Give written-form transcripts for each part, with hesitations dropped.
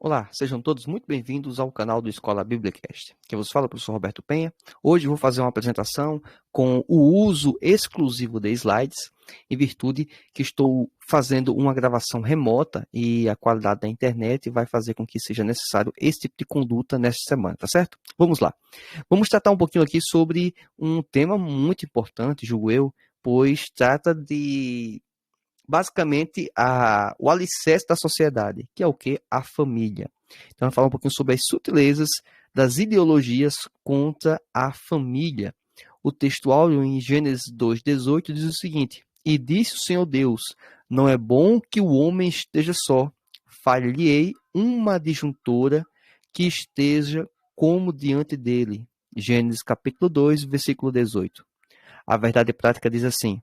Olá, sejam todos muito bem-vindos ao canal do Escola Bíblicast. Quem vos fala é o professor Roberto Penha. Hoje vou fazer uma apresentação com o uso exclusivo de slides, em virtude que estou fazendo uma gravação remota e a qualidade da internet vai fazer com que seja necessário esse tipo de conduta nesta semana, tá certo? Vamos lá. Vamos tratar um pouquinho aqui sobre um tema muito importante, julgo eu, pois trata de basicamente o alicerce da sociedade, que é o que? A família. Então, vamos falar um pouquinho sobre as sutilezas das ideologias contra a família. O textual em Gênesis 2:18 diz o seguinte: E disse o Senhor Deus, não é bom que o homem esteja só, far-lhe-ei uma adjuntora que esteja como diante dele. Gênesis capítulo 2, versículo 18. A verdade prática diz assim: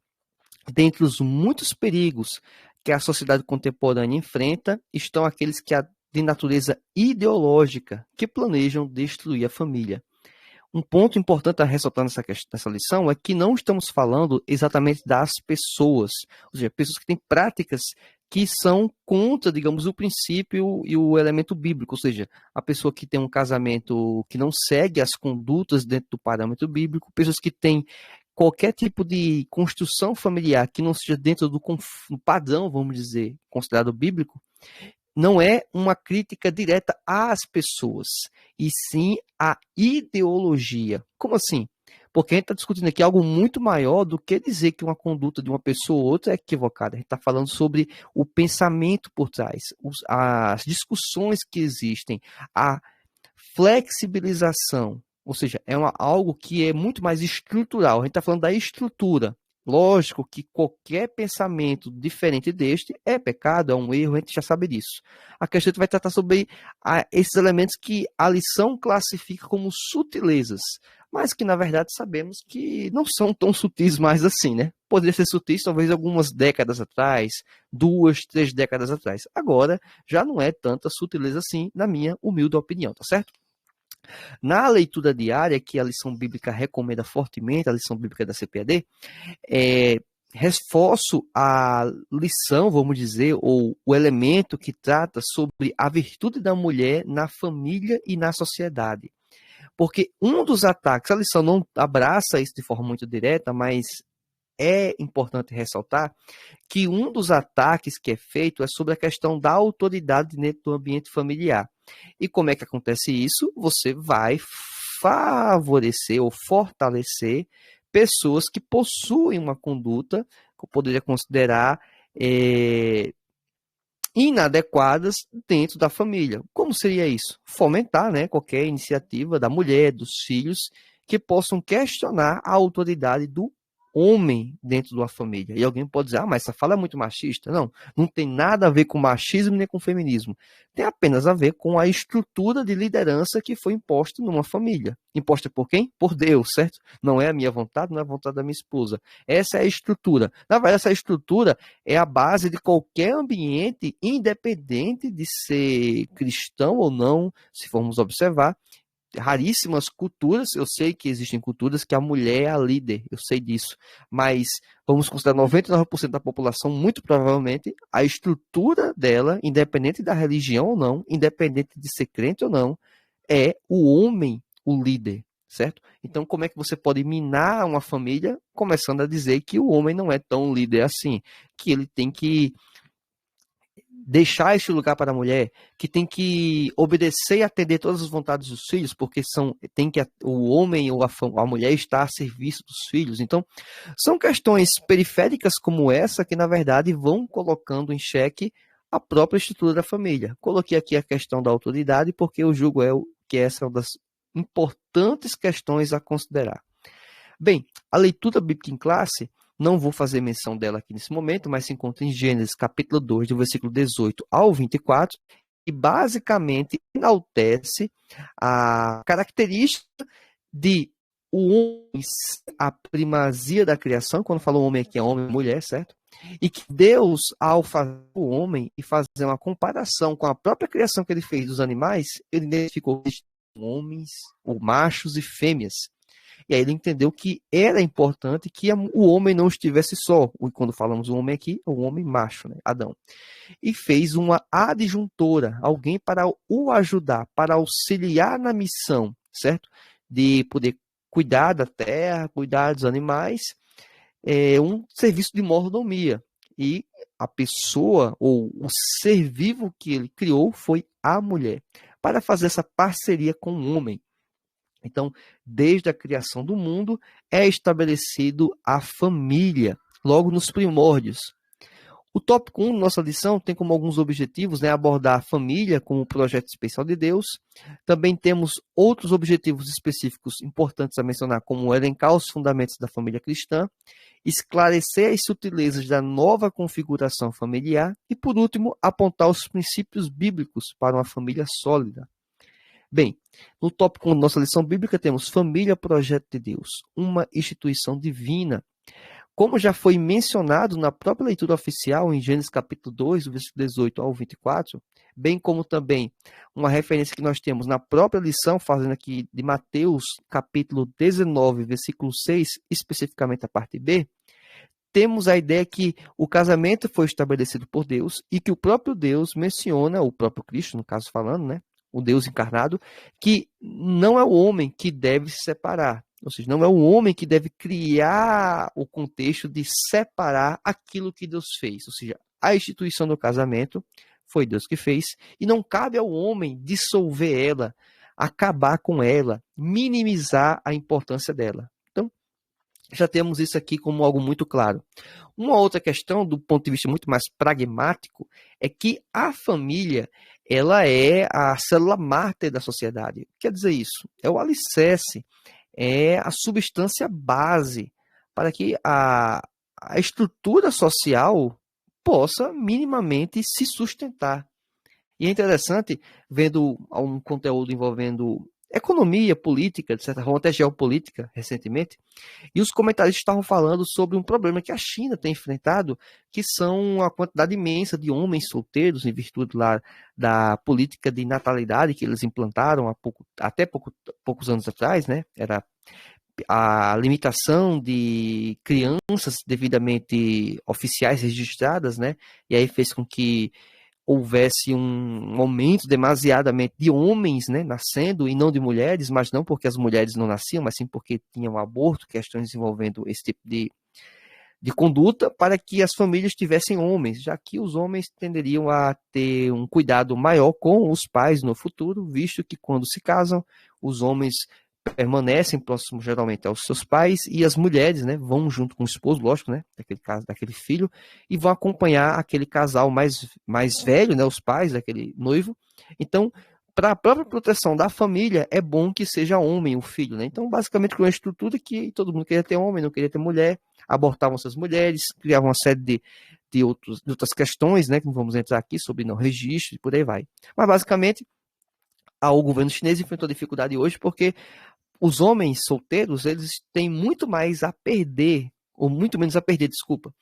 dentre os muitos perigos que a sociedade contemporânea enfrenta, estão aqueles de natureza ideológica, que planejam destruir a família. Um ponto importante a ressaltar nessa lição é que não estamos falando exatamente das pessoas, ou seja, pessoas que têm práticas que são contra, digamos, o princípio e o elemento bíblico, ou seja, a pessoa que tem um casamento que não segue as condutas dentro do parâmetro bíblico, pessoas que têm qualquer tipo de construção familiar que não seja dentro do padrão, vamos dizer, considerado bíblico, não é uma crítica direta às pessoas, e sim à ideologia. Como assim? Porque a gente está discutindo aqui algo muito maior do que dizer que uma conduta de uma pessoa ou outra é equivocada. A gente está falando sobre o pensamento por trás, as discussões que existem, a flexibilização, ou seja, algo que é muito mais estrutural. A gente está falando da estrutura. Lógico que qualquer pensamento diferente deste é pecado, é um erro, a gente já sabe disso. A questão vai tratar sobre esses elementos que a lição classifica como sutilezas, mas que na verdade sabemos que não são tão sutis mais assim, né? Poderia ser sutis talvez algumas décadas atrás, 2, 3 décadas atrás. Agora já não é tanta sutileza assim, na minha humilde opinião, tá certo? Na leitura diária, que a lição bíblica recomenda fortemente, a lição bíblica da CPAD, reforço a lição, vamos dizer, ou o elemento que trata sobre a virtude da mulher na família e na sociedade. Porque um dos ataques, a lição não abraça isso de forma muito direta, mas é importante ressaltar que um dos ataques que é feito é sobre a questão da autoridade dentro do ambiente familiar. E como é que acontece isso? Você vai favorecer ou fortalecer pessoas que possuem uma conduta que eu poderia considerar inadequadas dentro da família. Como seria isso? Fomentar, né, qualquer iniciativa da mulher, dos filhos, que possam questionar a autoridade do homem dentro de uma família. E alguém pode dizer, mas essa fala é muito machista. Não, não tem nada a ver com machismo nem com feminismo. Tem apenas a ver com a estrutura de liderança que foi imposta numa família. Imposta por quem? Por Deus, certo? Não é a minha vontade, não é a vontade da minha esposa. Essa é a estrutura. Na verdade, essa estrutura é a base de qualquer ambiente, independente de ser cristão ou não, se formos observar. Raríssimas culturas, eu sei que existem culturas que a mulher é a líder, eu sei disso, mas vamos considerar 99% da população, muito provavelmente, a estrutura dela, independente da religião ou não, independente de ser crente ou não, é o homem o líder, certo? Então, como é que você pode minar uma família começando a dizer que o homem não é tão líder assim, que ele tem que deixar este lugar para a mulher, que tem que obedecer e atender todas as vontades dos filhos, porque o homem ou a mulher está a serviço dos filhos. Então, são questões periféricas como essa que, na verdade, vão colocando em xeque a própria estrutura da família. Coloquei aqui a questão da autoridade, porque eu julgo que essa é uma das importantes questões a considerar. Bem, a leitura bíblica em classe, não vou fazer menção dela aqui nesse momento, mas se encontra em Gênesis capítulo 2, do versículo 18 ao 24, e basicamente enaltece a característica de o homem, a primazia da criação, quando fala homem aqui é homem e mulher, certo? E que Deus, ao fazer o homem e fazer uma comparação com a própria criação que ele fez dos animais, ele identificou homens, ou machos e fêmeas. E aí ele entendeu que era importante que o homem não estivesse só. E quando falamos o homem aqui, o homem macho, né? Adão. E fez uma adjuntora, alguém para o ajudar, para auxiliar na missão, certo? De poder cuidar da terra, cuidar dos animais, um serviço de mordomia. E a pessoa, ou o ser vivo que ele criou, foi a mulher, para fazer essa parceria com o homem. Então, desde a criação do mundo, é estabelecido a família, logo nos primórdios. O tópico 1 da nossa lição tem como alguns objetivos, né, abordar a família como projeto especial de Deus. Também temos outros objetivos específicos importantes a mencionar, como elencar os fundamentos da família cristã, esclarecer as sutilezas da nova configuração familiar e, por último, apontar os princípios bíblicos para uma família sólida. Bem, no tópico 1 da nossa lição bíblica temos família, projeto de Deus, uma instituição divina. Como já foi mencionado na própria leitura oficial, em Gênesis capítulo 2, do versículo 18 ao 24, bem como também uma referência que nós temos na própria lição, fazendo aqui de Mateus capítulo 19, versículo 6, especificamente a parte B, temos a ideia que o casamento foi estabelecido por Deus e que o próprio Deus menciona, o próprio Cristo, no caso falando, né, o Deus encarnado, que não é o homem que deve se separar. Ou seja, não é o homem que deve criar o contexto de separar aquilo que Deus fez. Ou seja, a instituição do casamento foi Deus que fez e não cabe ao homem dissolver ela, acabar com ela, minimizar a importância dela. Então, já temos isso aqui como algo muito claro. Uma outra questão, do ponto de vista muito mais pragmático, é que a família, ela é a célula mártir da sociedade. Quer dizer isso? É o alicerce, é a substância base para que a estrutura social possa minimamente se sustentar. E é interessante, vendo um conteúdo envolvendo economia, política, de certa forma, até geopolítica, recentemente, e os comentaristas estavam falando sobre um problema que a China tem enfrentado, que são a quantidade imensa de homens solteiros, em virtude lá da política de natalidade que eles implantaram até poucos anos atrás, né? Era a limitação de crianças devidamente oficiais registradas, né? E aí fez com que houvesse um aumento demasiadamente de homens, né, nascendo e não de mulheres, mas não porque as mulheres não nasciam, mas sim porque tinham aborto, questões envolvendo esse tipo de conduta, para que as famílias tivessem homens, já que os homens tenderiam a ter um cuidado maior com os pais no futuro, visto que quando se casam, os homens permanecem próximos geralmente aos seus pais e as mulheres, né, vão junto com o esposo, lógico, né, daquele filho, e vão acompanhar aquele casal mais velho, né, os pais daquele noivo. Então, para a própria proteção da família, é bom que seja homem o filho, né? Então, basicamente, com uma estrutura que todo mundo queria ter homem, não queria ter mulher, abortavam essas mulheres, criavam uma série de outras questões, né, que não vamos entrar aqui sobre não registro e por aí vai. Mas, basicamente, o governo chinês enfrentou dificuldade hoje porque os homens solteiros, eles têm muito mais a perder, ou muito menos a perder, desculpa,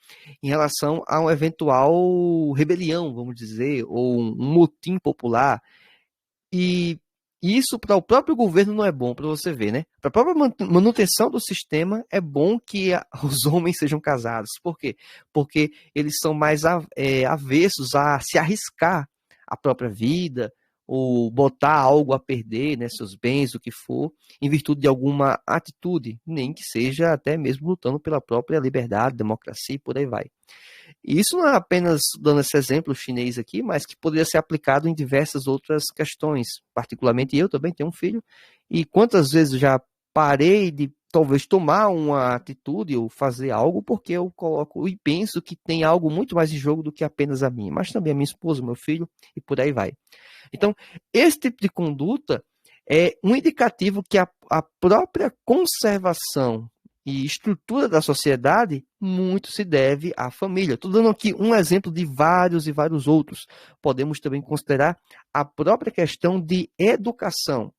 em relação a uma eventual rebelião, vamos dizer, ou um motim popular. E isso para o próprio governo não é bom, para você ver, né? Para a própria manutenção do sistema, é bom que os homens sejam casados. Por quê? Porque eles são mais avessos a se arriscar a própria vida, ou botar algo a perder, né, seus bens, o que for, em virtude de alguma atitude, nem que seja até mesmo lutando pela própria liberdade, democracia e por aí vai. E isso não é apenas dando esse exemplo chinês aqui, mas que poderia ser aplicado em diversas outras questões. Particularmente eu também tenho um filho, e quantas vezes eu já parei de talvez tomar uma atitude ou fazer algo porque eu coloco e penso que tem algo muito mais em jogo do que apenas a mim, mas também a minha esposa, o meu filho e por aí vai. Então, esse tipo de conduta é um indicativo que a própria conservação e estrutura da sociedade muito se deve à família. Estou dando aqui um exemplo de vários e vários outros. Podemos também considerar a própria questão de educação,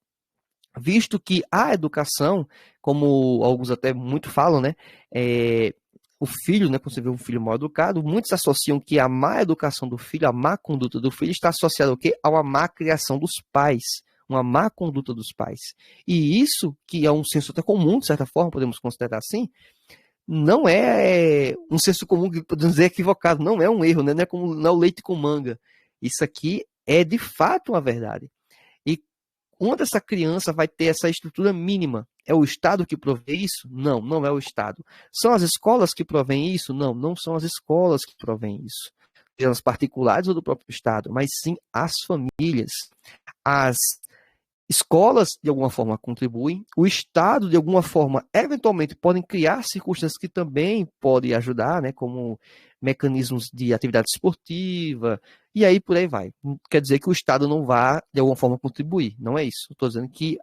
visto que a educação, como alguns até muito falam, né, o filho, né, quando você vê um filho mal educado, muitos associam que a má educação do filho, a má conduta do filho está associada ao quê? A uma má criação dos pais. uma má conduta dos pais. E isso, que é um senso até comum, de certa forma, podemos considerar assim, não é um senso comum que podemos dizer equivocado, não é um erro, né? Não é o leite com manga. Isso aqui é de fato uma verdade. E onde essa criança vai ter essa estrutura mínima? É o Estado que provê isso? Não, não é o Estado. São as escolas que provêm isso? Não, não são as escolas que provêm isso. Sejam as particulares ou do próprio Estado, mas sim as famílias. As escolas, de alguma forma, contribuem, o Estado, de alguma forma, eventualmente podem criar circunstâncias que também podem ajudar, né, como mecanismos de atividade esportiva, e aí por aí vai. Não quer dizer que o Estado não vá, de alguma forma, contribuir, não é isso. Estou dizendo que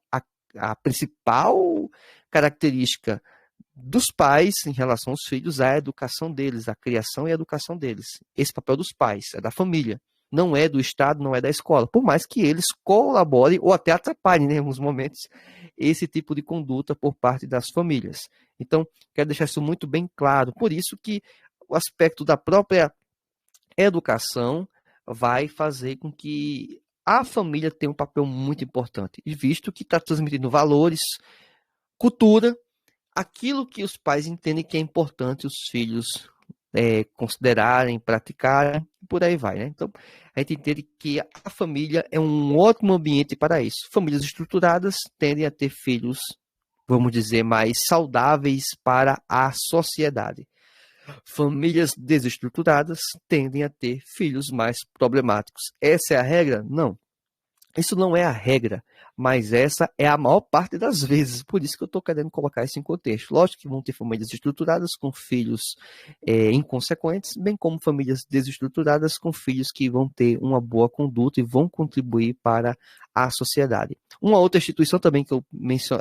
a principal característica dos pais em relação aos filhos é a educação deles, a criação e a educação deles. Esse papel dos pais, é da família. Não é do Estado, não é da escola. Por mais que eles colaborem ou até atrapalhem, né, em alguns momentos, esse tipo de conduta por parte das famílias. Então, quero deixar isso muito bem claro. Por isso que o aspecto da própria educação vai fazer com que a família tenha um papel muito importante, visto que está transmitindo valores, cultura, aquilo que os pais entendem que é importante os filhos considerarem, praticarem, por aí vai, né? Então, a gente entende que a família é um ótimo ambiente para isso. Famílias estruturadas tendem a ter filhos, vamos dizer, mais saudáveis para a sociedade. Famílias desestruturadas tendem a ter filhos mais problemáticos. Essa é a regra? Não. Isso não é a regra, mas essa é a maior parte das vezes. Por isso que eu estou querendo colocar isso em contexto. Lógico que vão ter famílias estruturadas com filhos inconsequentes, bem como famílias desestruturadas com filhos que vão ter uma boa conduta e vão contribuir para a sociedade. Uma outra instituição também que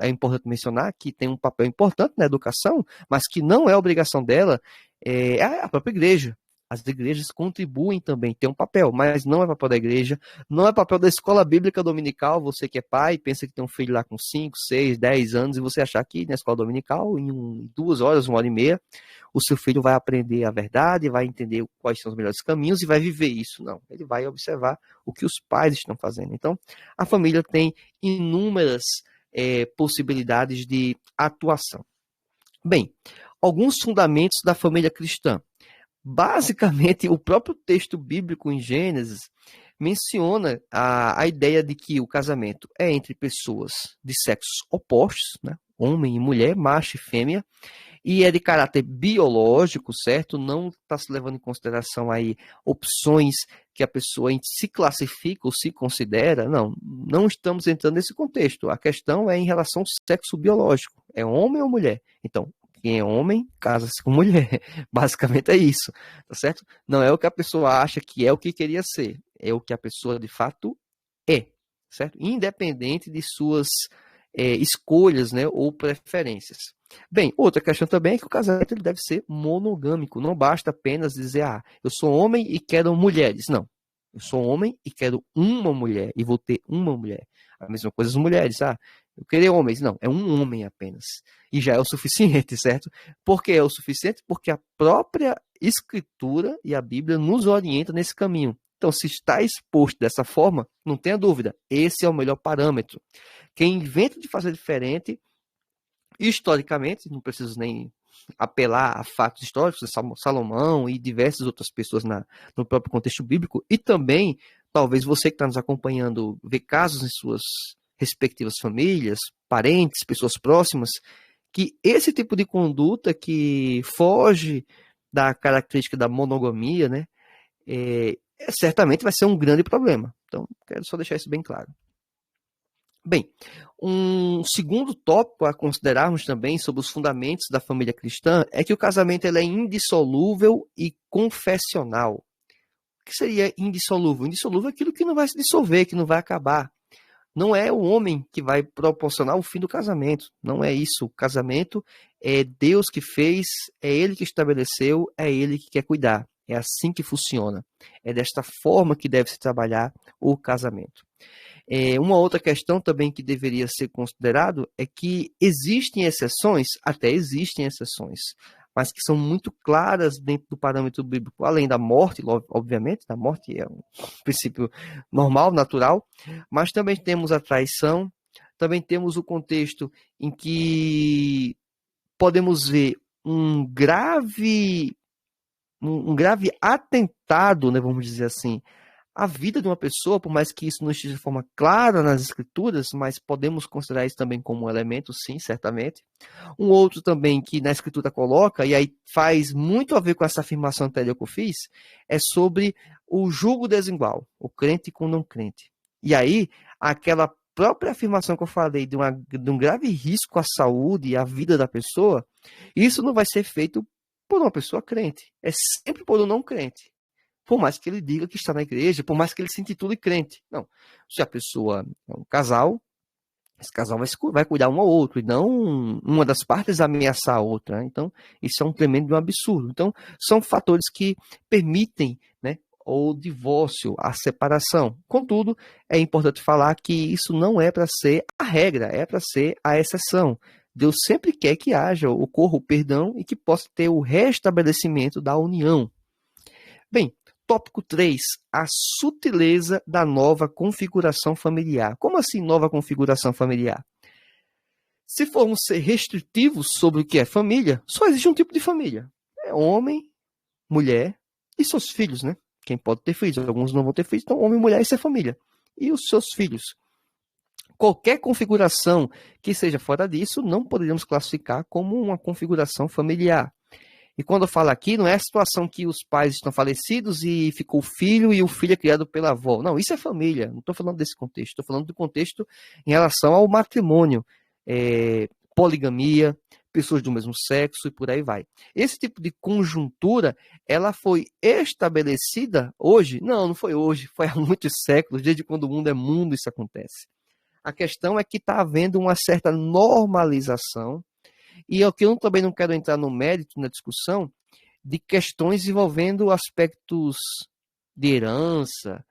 é importante mencionar, que tem um papel importante na educação, mas que não é obrigação dela, é a própria igreja. As igrejas contribuem também, tem um papel, mas não é papel da igreja, não é papel da escola bíblica dominical. Você que é pai, pensa que tem um filho lá com 5, 6, 10 anos, e você achar que na escola dominical, em 2 horas, 1 hora e meia, o seu filho vai aprender a verdade, vai entender quais são os melhores caminhos e vai viver isso. Não, ele vai observar o que os pais estão fazendo. Então, a família tem inúmeras possibilidades de atuação. Bem, alguns fundamentos da família cristã. Basicamente, o próprio texto bíblico em Gênesis menciona a ideia de que o casamento é entre pessoas de sexos opostos, né? Homem e mulher, macho e fêmea, e é de caráter biológico, certo? Não está se levando em consideração aí opções que a pessoa se classifica ou se considera. Não, não estamos entrando nesse contexto. A questão é em relação ao sexo biológico. É homem ou mulher? Então, quem é homem, casa-se com mulher. Basicamente é isso, tá certo? Não é o que a pessoa acha que é o que queria ser. É o que a pessoa de fato é, certo? Independente de suas escolhas, né, ou preferências. Bem, outra questão também é que o casamento ele deve ser monogâmico. Não basta apenas dizer, eu sou homem e quero mulheres. Não. Eu sou homem e quero uma mulher e vou ter uma mulher. A mesma coisa as mulheres. Eu queria homens. Não, é um homem apenas. E já é o suficiente, certo? Por que é o suficiente? Porque a própria Escritura e a Bíblia nos orientam nesse caminho. Então, se está exposto dessa forma, não tenha dúvida, esse é o melhor parâmetro. Quem inventa de fazer diferente, historicamente, não preciso nem apelar a fatos históricos, Salomão e diversas outras pessoas no próprio contexto bíblico, e também, talvez você que está nos acompanhando, vê casos em suas respectivas famílias, parentes, pessoas próximas, que esse tipo de conduta que foge da característica da monogamia, né, certamente vai ser um grande problema. Então, quero só deixar isso bem claro. Bem, um segundo tópico a considerarmos também sobre os fundamentos da família cristã é que o casamento ele é indissolúvel e confessional. O que seria indissolúvel? Indissolúvel é aquilo que não vai se dissolver, que não vai acabar. Não é o homem que vai proporcionar o fim do casamento. Não é isso. O casamento é Deus que fez, é Ele que estabeleceu, é Ele que quer cuidar. É assim que funciona. É desta forma que deve se trabalhar o casamento. Uma outra questão também que deveria ser considerado é que existem exceções, até existem exceções, mas que são muito claras dentro do parâmetro bíblico, além da morte, obviamente, a morte é um princípio normal, natural, mas também temos a traição, também temos o contexto em que podemos ver um grave atentado, né, vamos dizer assim, à vida de uma pessoa, por mais que isso não esteja de forma clara nas escrituras, mas podemos considerar isso também como um elemento, sim, certamente. Um outro também que na escritura coloca, e aí faz muito a ver com essa afirmação anterior que eu fiz, é sobre o jugo desigual, o crente com o não crente. E aí, aquela própria afirmação que eu falei de um grave risco à saúde e à vida da pessoa, isso não vai ser feito por uma pessoa crente, é sempre por um não crente. Por mais que ele diga que está na igreja, por mais que ele se intitule crente. Não. Se a pessoa é um casal, esse casal vai cuidar um ao outro, e não uma das partes ameaçar a outra. Né? Então, isso é um tremendo absurdo. Então, são fatores que permitem, né, o divórcio, a separação. Contudo, é importante falar que isso não é para ser a regra, é para ser a exceção. Deus sempre quer que ocorra o perdão e que possa ter o restabelecimento da união. Bem, tópico 3, a sutileza da nova configuração familiar. Como assim nova configuração familiar? Se formos ser restritivos sobre o que é família, só existe um tipo de família. É homem, mulher e seus filhos, né? Quem pode ter filhos, alguns não vão ter filhos, então homem, mulher, isso é família. E os seus filhos. Qualquer configuração que seja fora disso, não poderíamos classificar como uma configuração familiar. E quando eu falo aqui, não é a situação que os pais estão falecidos e ficou o filho e o filho é criado pela avó. Não, isso é família. Não estou falando desse contexto. Estou falando do contexto em relação ao matrimônio, poligamia, pessoas do mesmo sexo e por aí vai. Esse tipo de conjuntura, ela foi estabelecida hoje? Não, não foi hoje. Foi há muitos séculos. Desde quando o mundo é mundo, isso acontece. A questão é que está havendo uma certa normalização. E aqui eu também não quero entrar no mérito, na discussão, de questões envolvendo aspectos de herança,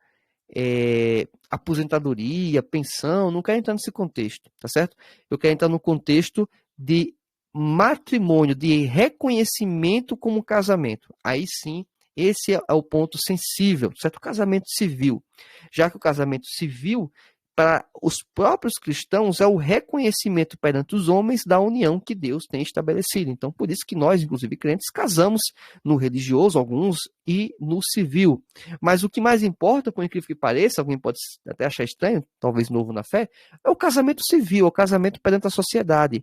aposentadoria, pensão, não quero entrar nesse contexto, tá certo? Eu quero entrar no contexto de matrimônio, de reconhecimento como casamento. Aí sim, esse é o ponto sensível, certo? O casamento civil. Já que o casamento civil, para os próprios cristãos, é o reconhecimento perante os homens da união que Deus tem estabelecido. Então, por isso que nós, inclusive crentes, casamos no religioso, alguns, e no civil. Mas o que mais importa, por incrível que pareça, alguém pode até achar estranho, talvez novo na fé, é o casamento civil, é o casamento perante a sociedade.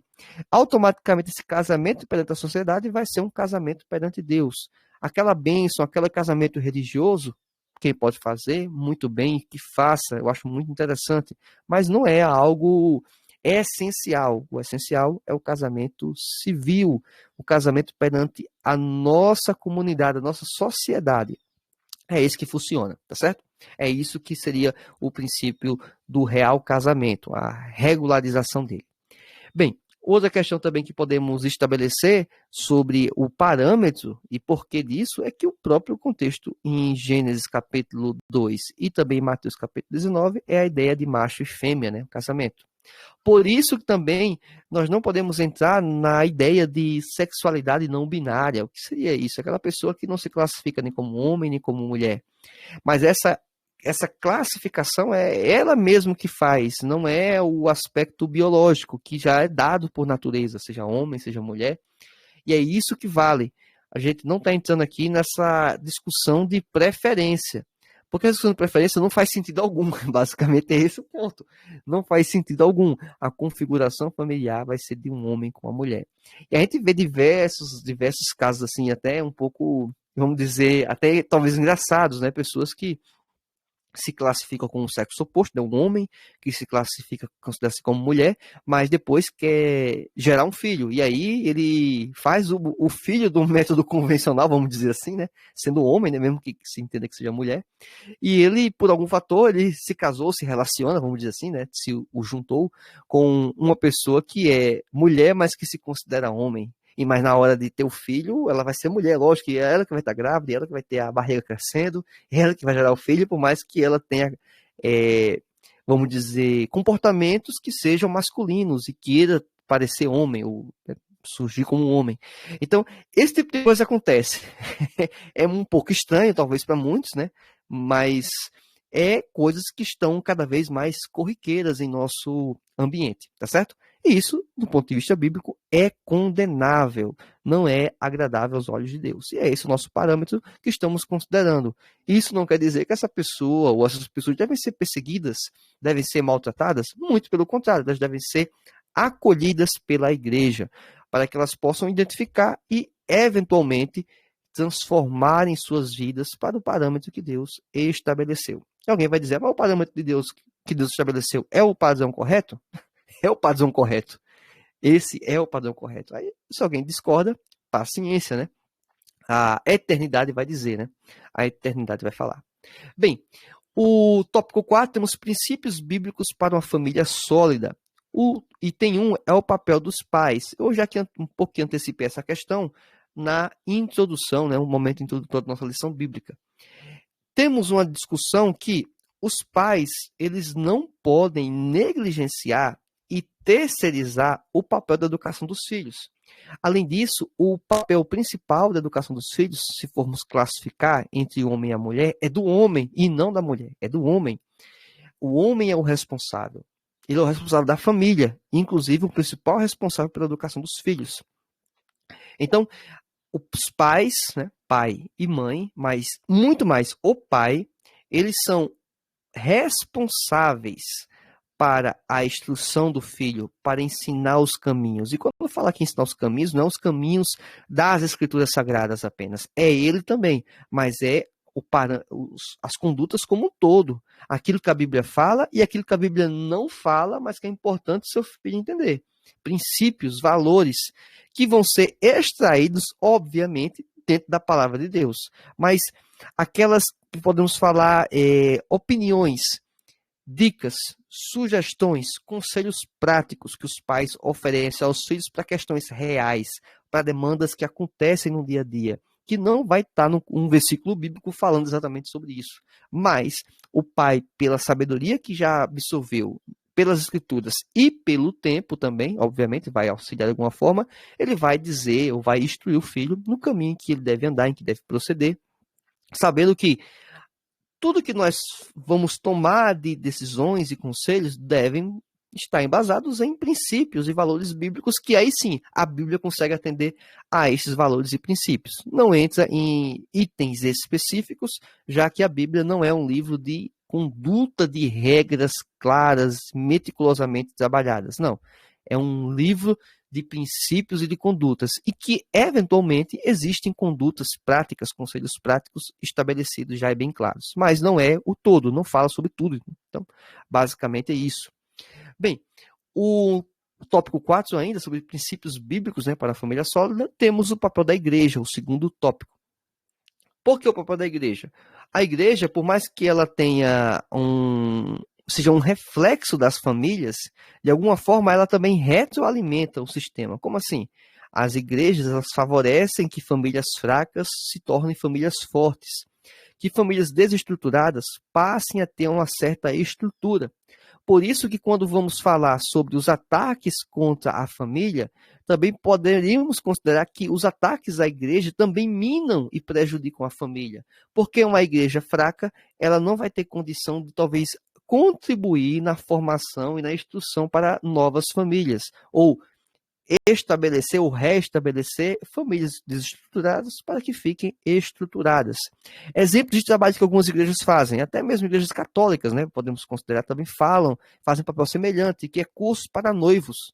Automaticamente, esse casamento perante a sociedade vai ser um casamento perante Deus. Aquela bênção, aquele casamento religioso, quem pode fazer, muito bem, que faça, eu acho muito interessante, mas não é algo essencial. O essencial é o casamento civil, o casamento perante a nossa comunidade, a nossa sociedade. É isso que funciona, tá certo? É isso que seria o princípio do real casamento, a regularização dele. Bem, outra questão também que podemos estabelecer sobre o parâmetro e porquê disso é que o próprio contexto em Gênesis capítulo 2 e também em Mateus capítulo 19 é a ideia de macho e fêmea, né, o casamento. Por isso que também nós não podemos entrar na ideia de sexualidade não binária. O que seria isso? Aquela pessoa que não se classifica nem como homem nem como mulher. Mas essa classificação é ela mesma que faz, não é o aspecto biológico, que já é dado por natureza, seja homem, seja mulher, e é isso que vale. A gente não está entrando aqui nessa discussão de preferência, porque a discussão de preferência não faz sentido algum, basicamente é esse o ponto. Não faz sentido algum. A configuração familiar vai ser de um homem com uma mulher. E a gente vê diversos casos assim, até um pouco, vamos dizer, até talvez engraçados, né? Pessoas que se classifica como sexo oposto, né? Um homem que se classifica, considera-se como mulher, mas depois quer gerar um filho. E aí ele faz o filho do método convencional, vamos dizer assim, né? Sendo homem, né? Mesmo que se entenda que seja mulher. E ele, por algum fator, ele se casou, se relaciona, vamos dizer assim, né? Se o juntou com uma pessoa que é mulher, mas que se considera homem. E mas na hora de ter o filho, ela vai ser mulher, lógico, e é ela que vai estar grávida, e ela que vai ter a barriga crescendo, é ela que vai gerar o filho, por mais que ela tenha, vamos dizer, comportamentos que sejam masculinos e queira parecer homem, ou surgir como um homem. Então, esse tipo de coisa acontece. É um pouco estranho, talvez, para muitos, né? Mas é coisas que estão cada vez mais corriqueiras em nosso ambiente, tá certo? E isso, do ponto de vista bíblico, é condenável, não é agradável aos olhos de Deus. E é esse o nosso parâmetro que estamos considerando. Isso não quer dizer que essa pessoa ou essas pessoas devem ser perseguidas, devem ser maltratadas, muito pelo contrário, elas devem ser acolhidas pela igreja, para que elas possam identificar e, eventualmente, transformarem suas vidas para o parâmetro que Deus estabeleceu. E alguém vai dizer, mas o parâmetro de Deus que Deus estabeleceu é o padrão correto? É o padrão correto. Esse é o padrão correto. Aí, se alguém discorda, paciência, né? A eternidade vai dizer, né? A eternidade vai falar. Bem, o tópico 4, temos princípios bíblicos para uma família sólida. O item 1 é o papel dos pais. Eu já que um pouquinho antecipei essa questão na introdução, né, um momento introdutório da nossa lição bíblica. Temos uma discussão que os pais, eles não podem negligenciar e terceirizar o papel da educação dos filhos. Além disso, o papel principal da educação dos filhos, se formos classificar entre o homem e a mulher, é do homem e não da mulher, é do homem. O homem é o responsável. Ele é o responsável da família, inclusive o principal responsável pela educação dos filhos. Então, os pais, né, pai e mãe, mas muito mais o pai, eles são responsáveis para a instrução do filho, para ensinar os caminhos. E quando eu falo aqui ensinar os caminhos, não é os caminhos das escrituras sagradas apenas. É ele também, mas é as condutas como um todo. Aquilo que a Bíblia fala e aquilo que a Bíblia não fala, mas que é importante o seu filho entender. Princípios, valores, que vão ser extraídos, obviamente, dentro da palavra de Deus. Mas aquelas que podemos falar, opiniões, dicas, sugestões, conselhos práticos que os pais oferecem aos filhos para questões reais, para demandas que acontecem no dia a dia, que não vai estar num versículo bíblico falando exatamente sobre isso. Mas o pai, pela sabedoria que já absorveu, pelas escrituras e pelo tempo também, obviamente, vai auxiliar de alguma forma, ele vai dizer ou vai instruir o filho no caminho em que ele deve andar, em que deve proceder, sabendo que tudo que nós vamos tomar de decisões e conselhos devem estar embasados em princípios e valores bíblicos, que aí sim a Bíblia consegue atender a esses valores e princípios. Não entra em itens específicos, já que a Bíblia não é um livro de conduta de regras claras, meticulosamente trabalhadas. Não. É um livro de princípios e de condutas, e que, eventualmente, existem condutas práticas, conselhos práticos estabelecidos já bem claros. Mas não é o todo, não fala sobre tudo. Então, basicamente é isso. Bem, o tópico 4 ainda, sobre princípios bíblicos, né, para a família sólida, temos o papel da igreja, o segundo tópico. Por que o papel da igreja? A igreja, por mais que ela tenha seja um reflexo das famílias, de alguma forma ela também retroalimenta o sistema. Como assim? As igrejas, elas favorecem que famílias fracas se tornem famílias fortes, que famílias desestruturadas passem a ter uma certa estrutura. Por isso que quando vamos falar sobre os ataques contra a família, também poderíamos considerar que os ataques à igreja também minam e prejudicam a família. Porque uma igreja fraca, ela não vai ter condição de talvez contribuir na formação e na instrução para novas famílias, ou estabelecer ou restabelecer famílias desestruturadas para que fiquem estruturadas. Exemplos de trabalho que algumas igrejas fazem, até mesmo igrejas católicas, né, podemos considerar, também fazem papel semelhante, que é curso para noivos.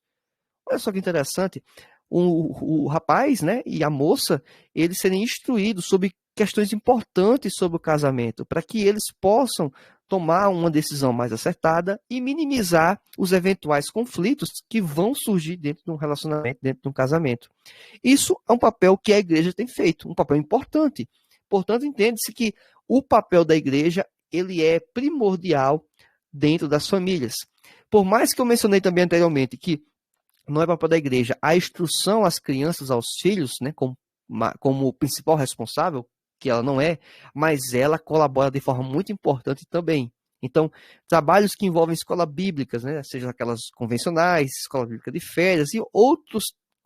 Olha só que interessante, o rapaz, né, e a moça, eles serem instruídos sobre questões importantes sobre o casamento, para que eles possam tomar uma decisão mais acertada e minimizar os eventuais conflitos que vão surgir dentro de um relacionamento, dentro de um casamento. Isso é um papel que a igreja tem feito, um papel importante. Portanto, entende-se que o papel da igreja, ele é primordial dentro das famílias. Por mais que eu mencionei também anteriormente que não é papel da igreja a instrução às crianças, aos filhos, né, como principal responsável, que ela não é, mas ela colabora de forma muito importante também. Então, trabalhos que envolvem escolas bíblicas, né, seja aquelas convencionais, escola bíblica de férias e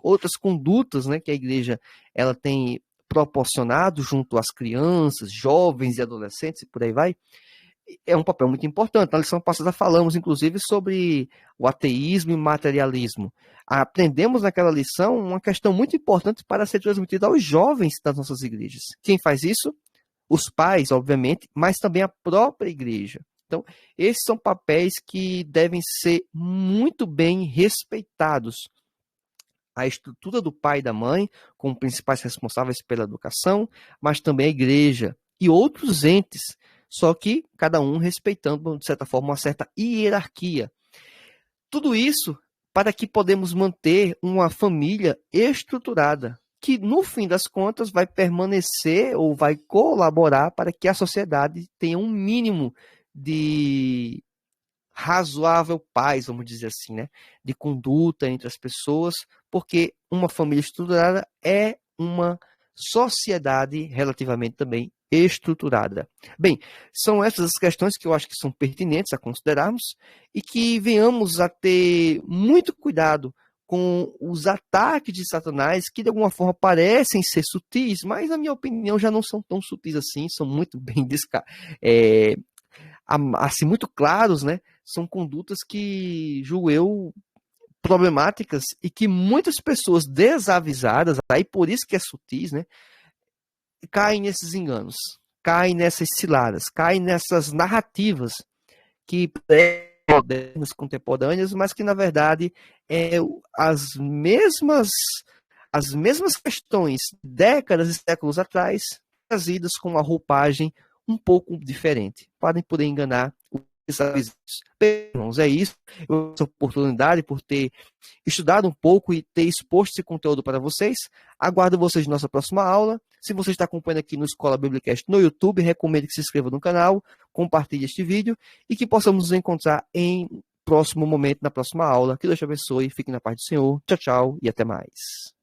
outras condutas, né, que a igreja ela tem proporcionado junto às crianças, jovens e adolescentes e por aí vai, é um papel muito importante. Na lição passada falamos, inclusive, sobre o ateísmo e o materialismo. Aprendemos naquela lição uma questão muito importante para ser transmitida aos jovens das nossas igrejas. Quem faz isso? Os pais, obviamente, mas também a própria igreja. Então, esses são papéis que devem ser muito bem respeitados. A estrutura do pai e da mãe, como principais responsáveis pela educação, mas também a igreja e outros entes, só que cada um respeitando, de certa forma, uma certa hierarquia. Tudo isso para que podemos manter uma família estruturada, que no fim das contas vai permanecer ou vai colaborar para que a sociedade tenha um mínimo de razoável paz, vamos dizer assim, né? De conduta entre as pessoas, porque uma família estruturada é uma sociedade relativamente também estruturada. Bem, são essas as questões que eu acho que são pertinentes a considerarmos e que venhamos a ter muito cuidado com os ataques de Satanás, que de alguma forma parecem ser sutis, mas na minha opinião já não são tão sutis assim, são muito bem assim, muito claros, né? São condutas que, julgo eu, problemáticas e que muitas pessoas desavisadas, aí por isso que é sutis, né? Caem nesses enganos, caem nessas ciladas, caem nessas narrativas que modernas, contemporâneas, mas que na verdade é as mesmas questões décadas e séculos atrás trazidas com uma roupagem um pouco diferente. Podem poder enganar os desavisados. Bem, irmãos, é isso. Eu essa oportunidade por ter estudado um pouco e ter exposto esse conteúdo para vocês. Aguardo vocês na nossa próxima aula. Se você está acompanhando aqui no Escola Biblicast no YouTube, recomendo que se inscreva no canal, compartilhe este vídeo e que possamos nos encontrar em próximo momento, na próxima aula. Que Deus te abençoe, fique na paz do Senhor. Tchau, tchau e até mais.